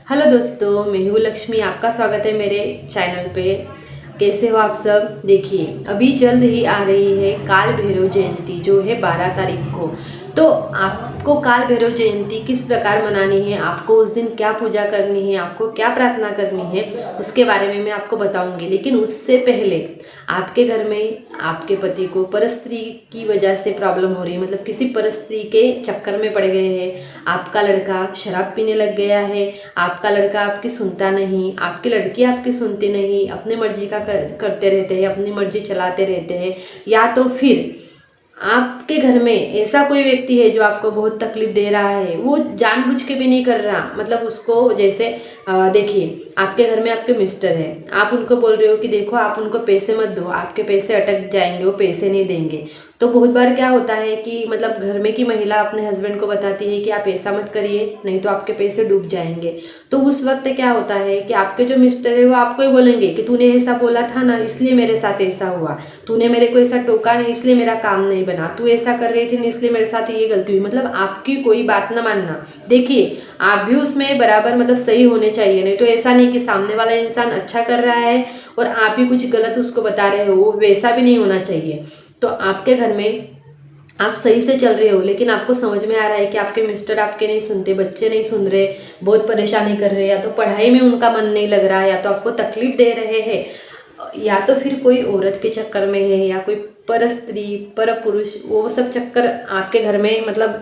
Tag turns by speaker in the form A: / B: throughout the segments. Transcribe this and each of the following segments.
A: Hello दोस्तों, मैं हूँ लक्ष्मी। आपका स्वागत है मेरे चैनल पे। कैसे हो आप सब? देखिए, अभी जल्द ही आ रही है काल भैरव जयंती, जो है 12 तारीख को। तो आपको काल भैरव जयंती किस प्रकार मनानी है, आपको उस दिन क्या पूजा करनी है, आपको क्या प्रार्थना करनी है, उसके बारे में मैं आपको बताऊंगी। लेकिन उससे पहले आपके घर में आपके पति को परस्त्री की वजह से प्रॉब्लम हो रही है, मतलब किसी परस्त्री के चक्कर में पड़ गए हैं, आपका लड़का शराब पीने लग गया है, आपका लड़का आपकी सुनता नहीं, आपकी लड़की आपकी सुनती नहीं, अपनी मर्जी का करते रहते हैं, अपनी मर्जी चलाते रहते हैं, या तो फिर आपके घर में ऐसा कोई व्यक्ति है जो आपको बहुत तकलीफ दे रहा है, वो जानबूझ के भी नहीं कर रहा, मतलब उसको जैसे देखिए, आपके घर में आपके मिस्टर है, आप उनको बोल रहे हो कि देखो आप उनको पैसे मत दो, आपके पैसे अटक जाएंगे, वो पैसे नहीं देंगे। तो बहुत बार क्या होता है कि मतलब घर में की महिला अपने हस्बैंड को बताती है कि आप ऐसा मत करिए, नहीं तो आपके पैसे डूब जाएंगे। तो उस वक्त क्या होता है कि आपके जो मिस्टर है वो आपको ही बोलेंगे कि तूने ऐसा बोला था ना, इसलिए मेरे साथ ऐसा हुआ, तूने मेरे को ऐसा टोका नहीं इसलिए मेरा काम नहीं बना, तू ऐसा कर रही थी ना इसलिए मेरे साथ ये गलती हुई। मतलब आपकी कोई बात ना मानना। देखिए, आप भी उसमें बराबर मतलब सही होने चाहिए, नहीं तो ऐसा नहीं कि सामने वाला इंसान अच्छा कर रहा है और आप ही कुछ गलत उसको बता रहे हो, वैसा भी नहीं होना चाहिए। तो आपके घर में आप सही से चल रहे हो, लेकिन आपको समझ में आ रहा है कि आपके मिस्टर आपके नहीं सुनते, बच्चे नहीं सुन रहे, बहुत परेशानी कर रहे हैं, या तो पढ़ाई में उनका मन नहीं लग रहा है, या तो आपको तकलीफ दे रहे हैं, या तो फिर कोई औरत के चक्कर में है, या कोई पर स्त्री पर पुरुष, वो सब चक्कर आपके घर में मतलब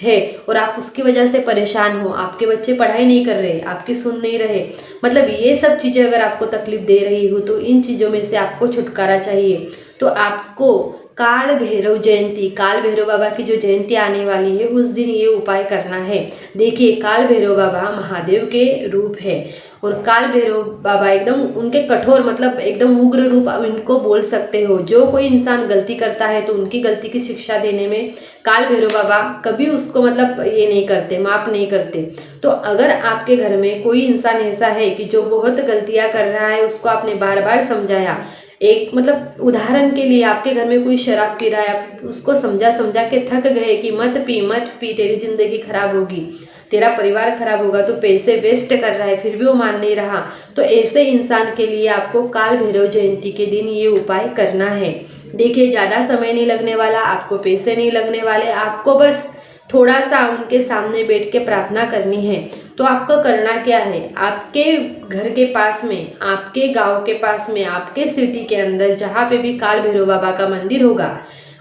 A: है, और आप उसकी वजह से परेशान हो, आपके बच्चे पढ़ाई नहीं कर रहे, आपकी सुन नहीं रहे, मतलब ये सब चीज़ें अगर आपको तकलीफ दे रही हो, तो इन चीज़ों में से आपको छुटकारा चाहिए। तो आपको काल भैरव जयंती, काल भैरव बाबा की जो जयंती आने वाली है, उस दिन ये उपाय करना है। देखिए, काल भैरव बाबा महादेव के रूप है, और काल भैरव बाबा एकदम उनके कठोर, मतलब एकदम उग्र रूप आप इनको बोल सकते हो। जो कोई इंसान गलती करता है तो उनकी गलती की शिक्षा देने में काल भैरव बाबा कभी उसको मतलब ये नहीं करते, माफ नहीं करते। तो अगर आपके घर में कोई इंसान ऐसा है कि जो बहुत गलतियां कर रहा है, उसको आपने बार बार समझाया, एक मतलब उदाहरण के लिए आपके घर में कोई शराब पी रहा है, आप उसको समझा समझा के थक गए कि मत पी मत पी, तेरी जिंदगी खराब होगी, तेरा परिवार खराब होगा, तो पैसे वेस्ट कर रहा है, फिर भी वो मान नहीं रहा, तो ऐसे इंसान के लिए आपको काल भैरव जयंती के दिन ये उपाय करना है। देखिए, ज़्यादा समय नहीं लगने वाला, आपको पैसे नहीं लगने वाले, आपको बस थोड़ा सा उनके सामने बैठ के प्रार्थना करनी है। तो आपको करना क्या है, आपके घर के पास में, आपके गांव के पास में, आपके सिटी के अंदर जहाँ पे भी काल भैरव बाबा का मंदिर होगा,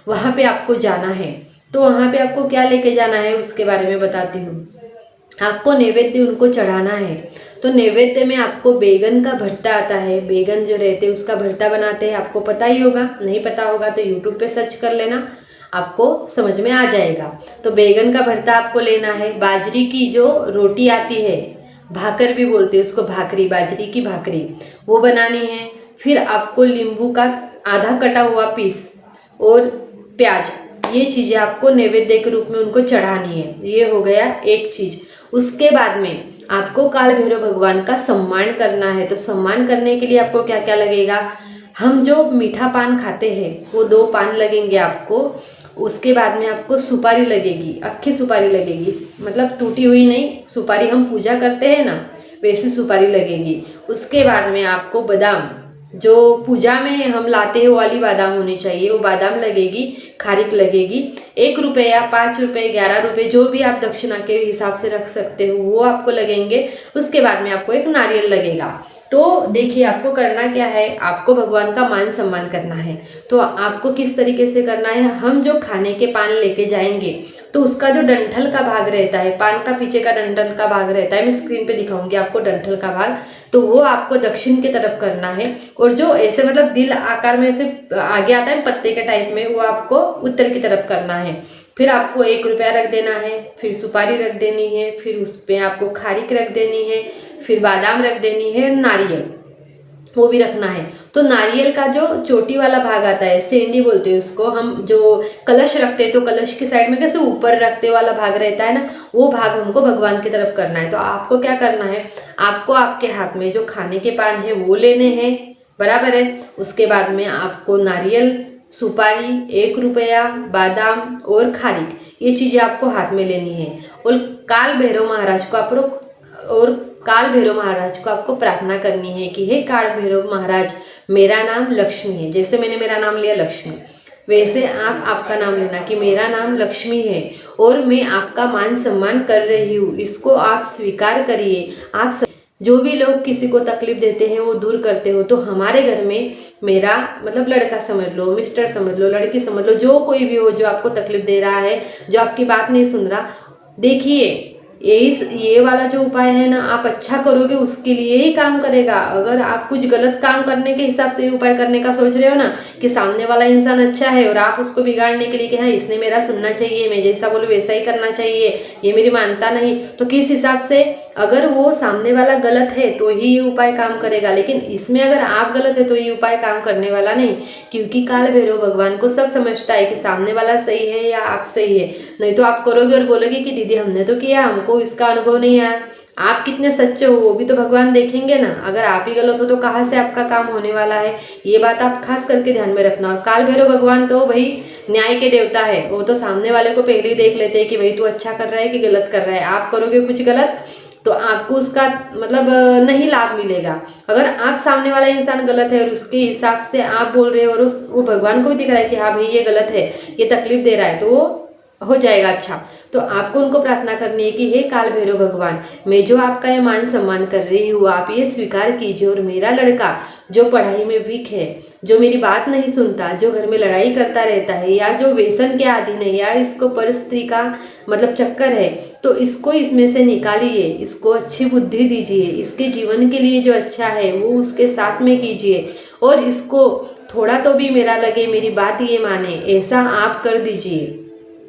A: वहाँ पे आपको जाना है। तो वहाँ पे आपको क्या लेके जाना है उसके बारे में बताती हूँ। आपको नैवेद्य उनको चढ़ाना है। तो नैवेद्य में आपको बैगन का भरता आता है, बैगन जो रहते हैं उसका भरता बनाते हैं, आपको पता ही होगा, नहीं पता होगा तो यूट्यूब पे सर्च कर लेना, आपको समझ में आ जाएगा। तो बैगन का भरता आपको लेना है। बाजरी की जो रोटी आती है, भाकर भी बोलते हैं उसको, भाकरी, बाजरी की भाकरी, वो बनानी है। फिर आपको नींबू का आधा कटा हुआ पीस और प्याज, ये चीज़ें आपको नैवेद्य के रूप में उनको चढ़ानी है। ये हो गया एक चीज़। उसके बाद में आपको काल भैरव भगवान का सम्मान करना है। तो सम्मान करने के लिए आपको क्या क्या लगेगा, हम जो मीठा पान खाते हैं वो 2 पान लगेंगे आपको। उसके बाद में आपको सुपारी लगेगी, अक्खी सुपारी लगेगी, मतलब टूटी हुई नहीं, सुपारी हम पूजा करते हैं ना, वैसी सुपारी लगेगी। उसके बाद में आपको बादाम, जो पूजा में हम लाते हैं वो वाली बादाम होनी चाहिए, वो बादाम लगेगी, खारिक लगेगी। 1 रुपया, 5 रुपये, 11 रुपये, जो भी आप दक्षिणा के हिसाब से रख सकते हो वो आपको लगेंगे। उसके बाद में आपको एक नारियल लगेगा। तो देखिए, आपको करना क्या है, आपको भगवान का मान सम्मान करना है। तो आपको किस तरीके से करना है, हम जो खाने के पान लेके जाएंगे तो उसका जो डंठल का भाग रहता है, पान का पीछे का डंठल का भाग रहता है, मैं स्क्रीन पे दिखाऊंगी आपको डंठल का भाग, तो वो आपको दक्षिण की तरफ करना है। और जो ऐसे मतलब दिल आकार में ऐसे आगे आता है पत्ते के टाइप में, वो आपको उत्तर की तरफ करना है। फिर आपको 1 रुपया रख देना है, फिर सुपारी रख देनी है, फिर उस पर आपको खारिक रख देनी है, फिर बादाम रख देनी है, नारियल वो भी रखना है। तो नारियल का जो चोटी वाला भाग आता है, सेंडी बोलते हैं उसको, हम जो कलश रखते हैं तो कलश के साइड में कैसे ऊपर रखते वाला भाग रहता है ना, वो भाग हमको भगवान की तरफ करना है। तो आपको क्या करना है, आपको आपके हाथ में जो खाने के पान है वो लेने हैं, बराबर है। उसके बाद में आपको नारियल, सुपारी, 1 रुपया, बादाम और खारिक, ये चीज़ें आपको हाथ में लेनी है। और काल भैरव महाराज को आप और काल भैरव महाराज को आपको प्रार्थना करनी है कि हे काल भैरव महाराज, मेरा नाम लक्ष्मी है। जैसे मैंने मेरा नाम लिया लक्ष्मी, वैसे आप आपका नाम लेना कि मेरा नाम लक्ष्मी है और मैं आपका मान सम्मान कर रही हूँ, इसको आप स्वीकार करिए। आप जो भी लोग किसी को तकलीफ देते हैं वो दूर करते हो। तो हमारे घर में मेरा मतलब लड़का समझ लो, मिस्टर समझ लो, लड़की समझ लो, जो कोई भी हो जो आपको तकलीफ दे रहा है, जो आपकी बात नहीं सुन रहा, देखिए ये वाला जो उपाय है ना, आप अच्छा करोगे उसके लिए ही काम करेगा। अगर आप कुछ गलत काम करने के हिसाब से ये उपाय करने का सोच रहे हो ना, कि सामने वाला इंसान अच्छा है और आप उसको बिगाड़ने के लिए कि हाँ इसने मेरा सुनना चाहिए, मैं जैसा बोलूँ वैसा ही करना चाहिए, ये मेरी मानता नहीं, तो किस हिसाब से, अगर वो सामने वाला गलत है तो ही ये उपाय काम करेगा, लेकिन इसमें अगर आप गलत है तो ये उपाय काम करने वाला नहीं। क्योंकि काल भैरव भगवान को सब समझता है कि सामने वाला सही है या आप सही है। नहीं तो आप करोगे और बोलोगे कि दीदी हमने तो किया, हमको इसका अनुभव नहीं आया। आप कितने सच्चे हो वो भी तो भगवान देखेंगे ना। अगर आप ही गलत हो तो कहाँ से आपका काम होने वाला है, ये बात आप खास करके ध्यान में रखना। और काल भैरव भगवान तो भाई न्याय के देवता है, वो तो सामने वाले को पहले ही देख लेते हैं कि भाई तू अच्छा कर रहा है कि गलत कर रहा है। आप करोगे कुछ गलत तो आपको उसका मतलब नहीं लाभ मिलेगा। अगर आप सामने वाला इंसान गलत है और उसके हिसाब से आप बोल रहे हो और वो भगवान को भी दिख रहा है कि हाँ भाई ये गलत है, ये तकलीफ दे रहा है, तो वो हो जाएगा अच्छा। तो आपको उनको प्रार्थना करनी है कि हे काल भैरव भगवान, मैं जो आपका ये मान सम्मान कर रही हूँ आप ये स्वीकार कीजिए, और मेरा लड़का जो पढ़ाई में वीक है, जो मेरी बात नहीं सुनता, जो घर में लड़ाई करता रहता है, या जो व्यसन के अधीन है, या इसको परस्त्री का मतलब चक्कर है, तो इसको इसमें से निकालिए, इसको अच्छी बुद्धि दीजिए, इसके जीवन के लिए जो अच्छा है वो उसके साथ में कीजिए, और इसको थोड़ा तो भी मेरा लगे, मेरी बात ये माने, ऐसा आप कर दीजिए।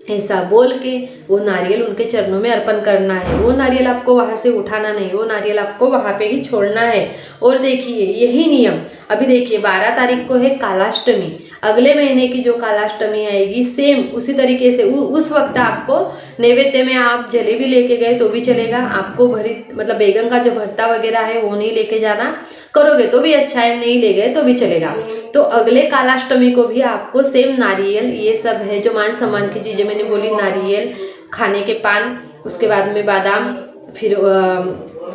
A: ऐसा बोल के वो नारियल उनके चरणों में अर्पण करना है। वो नारियल आपको वहाँ से उठाना नहीं, वो नारियल आपको वहाँ पे ही छोड़ना है। और देखिए यही नियम, अभी देखिए 12 तारीख को है कालाष्टमी, अगले महीने की जो कालाष्टमी आएगी सेम उसी तरीके से उस वक्त आपको नैवेद्य में आप जलेबी लेके गए तो भी चलेगा, आपको भरी मतलब बैगन का जो भरता वगैरह है वो नहीं लेके जाना, करोगे तो भी अच्छा है, नहीं ले गए तो भी चलेगा। तो अगले कालाष्टमी को भी आपको सेम नारियल, ये सब है जो मान सम्मान की चीज़ें मैंने बोली, नारियल, खाने के पान, उसके बाद में बादाम, फिर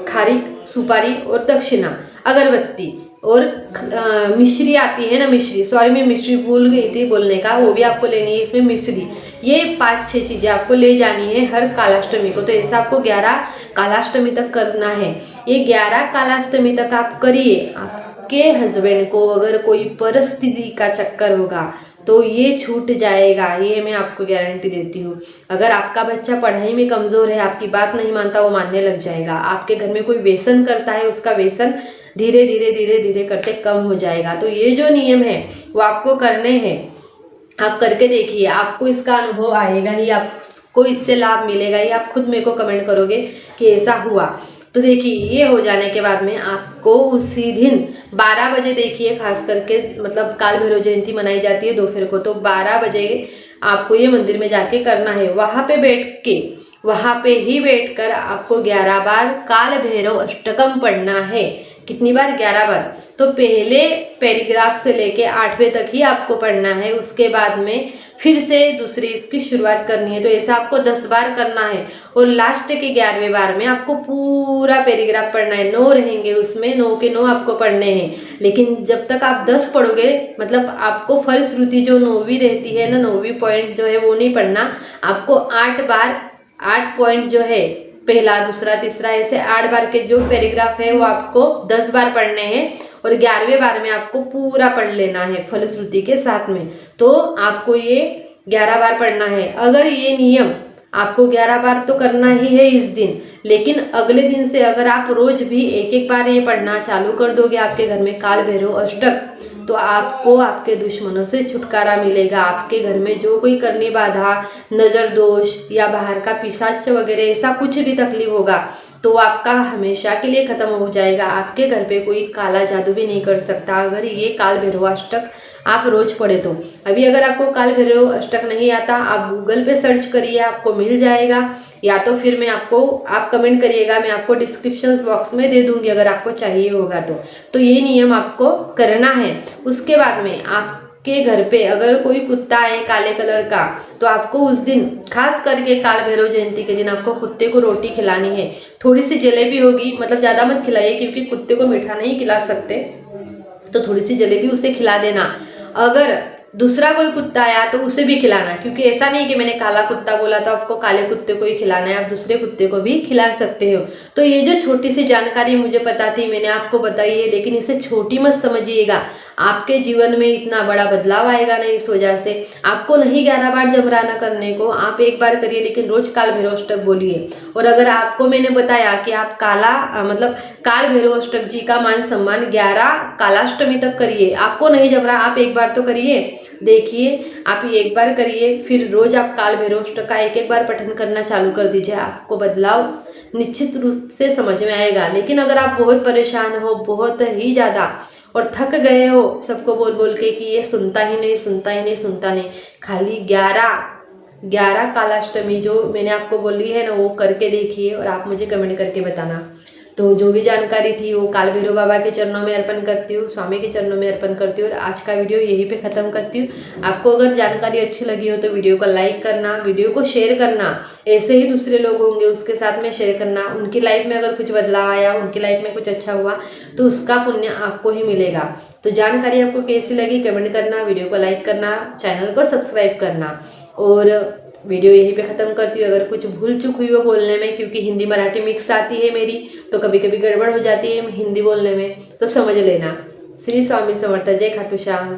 A: खारिक, सुपारी और दक्षिणा, अगरबत्ती और मिश्री आती है ना, मिश्री, सॉरी मैं मिश्री भूल गई थी बोलने का, वो भी आपको लेनी है। इसमें मिश्री, ये 5-6 चीज़ें आपको ले जानी है हर कालाष्टमी को। तो ऐसा आपको 11 कालाष्टमी तक करना है। ये 11 कालाष्टमी तक आप करिए। आपके हस्बैंड को अगर कोई परिस्थिति का चक्कर होगा तो ये छूट जाएगा, ये मैं आपको गारंटी देती हूँ। अगर आपका बच्चा पढ़ाई में कमज़ोर है, आपकी बात नहीं मानता, वो मानने लग जाएगा। आपके घर में कोई व्यसन करता है, उसका व्यसन धीरे धीरे धीरे धीरे करते कम हो जाएगा। तो ये जो नियम है वो आपको करने हैं, आप करके देखिए, आपको इसका अनुभव आएगा ही, आपको इससे लाभ मिलेगा ही। आप खुद मेरे को कमेंट करोगे कि ऐसा हुआ। तो देखिए ये हो जाने के बाद में आपको उसी दिन 12 बजे, देखिए खास करके मतलब काल भैरव जयंती मनाई जाती है दोपहर को, तो 12 बजे आपको ये मंदिर में जाके करना है। वहाँ पे बैठ के, वहाँ पे ही बैठकर आपको 11 बार काल भैरव अष्टकम पढ़ना है। कितनी बार? 11 बार। तो पहले पैराग्राफ से लेके 8वें तक ही आपको पढ़ना है, उसके बाद में फिर से दूसरी इसकी शुरुआत करनी है। तो ऐसा आपको 10 बार करना है, और लास्ट के 11वें बार में आपको पूरा पैराग्राफ पढ़ना है। 9 रहेंगे उसमें, 9 के 9 आपको पढ़ने हैं। लेकिन जब तक आप 10 पढ़ोगे, मतलब आपको फलश्रुति जो 9वीं रहती है ना, 9वीं पॉइंट जो है वो नहीं पढ़ना। आपको 8 बार 8 पॉइंट जो है, पहला, दूसरा, तीसरा, ऐसे 8 बार के जो पैराग्राफ है वो आपको 10 बार पढ़ने हैं, और 11वें बार में आपको पूरा पढ़ लेना है फलश्रुति के साथ में। तो आपको ये 11 बार पढ़ना है। अगर ये नियम आपको 11 बार तो करना ही है इस दिन, लेकिन अगले दिन से अगर आप रोज भी 1-1 बार ये पढ़ना चालू कर दोगे आपके घर में काल भैरव अष्टक, तो आपको आपके दुश्मनों से छुटकारा मिलेगा। आपके घर में जो कोई करनी बाधा, नज़र दोष या बाहर का पिशाच वगैरह ऐसा कुछ भी तकलीफ होगा तो आपका हमेशा के लिए ख़त्म हो जाएगा। आपके घर पे कोई काला जादू भी नहीं कर सकता अगर ये काल भैरव अष्टक आप रोज पढ़े तो। अभी अगर आपको काल भैरव अष्टक नहीं आता, आप गूगल पे सर्च करिए, आपको मिल जाएगा, या तो फिर मैं आपको, आप कमेंट करिएगा, मैं आपको डिस्क्रिप्शन बॉक्स में दे दूंगी अगर आपको चाहिए होगा तो ये नियम आपको करना है। उसके बाद में आप आपके घर पे अगर कोई कुत्ता है काले कलर का, तो आपको उस दिन खास करके काल भैरव जयंती के दिन आपको कुत्ते को रोटी खिलानी है। थोड़ी सी जलेबी होगी, मतलब ज़्यादा मत खिलाइए क्योंकि कुत्ते को मीठा नहीं खिला सकते, तो थोड़ी सी जलेबी उसे खिला देना। अगर दूसरा कोई कुत्ता आया तो उसे भी खिलाना, क्योंकि ऐसा नहीं कि मैंने काला कुत्ता बोला तो आपको काले कुत्ते को ही खिलाना है, आप दूसरे कुत्ते को भी खिला सकते हो। तो ये जो छोटी सी जानकारी मुझे पता थी मैंने आपको बताई है, लेकिन इसे छोटी मत समझिएगा। आपके जीवन में इतना बड़ा बदलाव आएगा नहीं इस वजह से। आपको नहीं 11 बार जबराना करने को, आप एक बार करिए, लेकिन रोज काल भैरव अष्टक बोलिए। और अगर आपको मैंने बताया कि आप मतलब काल भैरव अष्टक जी का मान सम्मान 11 कालाष्टमी तक करिए, आपको नहीं जबरा, आप एक बार तो करिए, देखिए आप ये एक बार करिए, फिर रोज आप काल भैरव अष्टक का एक बार पठन करना चालू कर दीजिए, आपको बदलाव निश्चित रूप से समझ में आएगा। लेकिन अगर आप बहुत परेशान हो, बहुत ही ज़्यादा, और थक गए हो सबको बोल बोल के कि ये सुनता ही नहीं सुनता ही नहीं सुनता नहीं, खाली 11 कालाष्टमी जो मैंने आपको बोली है ना, वो करके देखिए और आप मुझे कमेंट करके बताना। तो जो भी जानकारी थी वो काल भैरव बाबा के चरणों में अर्पण करती हूँ, स्वामी के चरणों में अर्पण करती हूँ, और आज का वीडियो यहीं पे ख़त्म करती हूँ। आपको अगर जानकारी अच्छी लगी हो तो वीडियो को लाइक करना, वीडियो को शेयर करना, ऐसे ही दूसरे लोग होंगे उसके साथ में शेयर करना। उनकी लाइफ में अगर कुछ बदलाव आया, उनकी लाइफ में कुछ अच्छा हुआ तो उसका पुण्य आपको ही मिलेगा। तो जानकारी आपको कैसी लगी कमेंट करना, वीडियो को लाइक करना, चैनल को सब्सक्राइब करना, और वीडियो यहीं पे ख़त्म करती हूँ। अगर कुछ भूल चूक हुई हो बोलने में, क्योंकि हिंदी मराठी मिक्स आती है मेरी, तो कभी कभी गड़बड़ हो जाती है हिंदी बोलने में, तो समझ लेना। श्री स्वामी समर्थ, जय खाटू श्याम।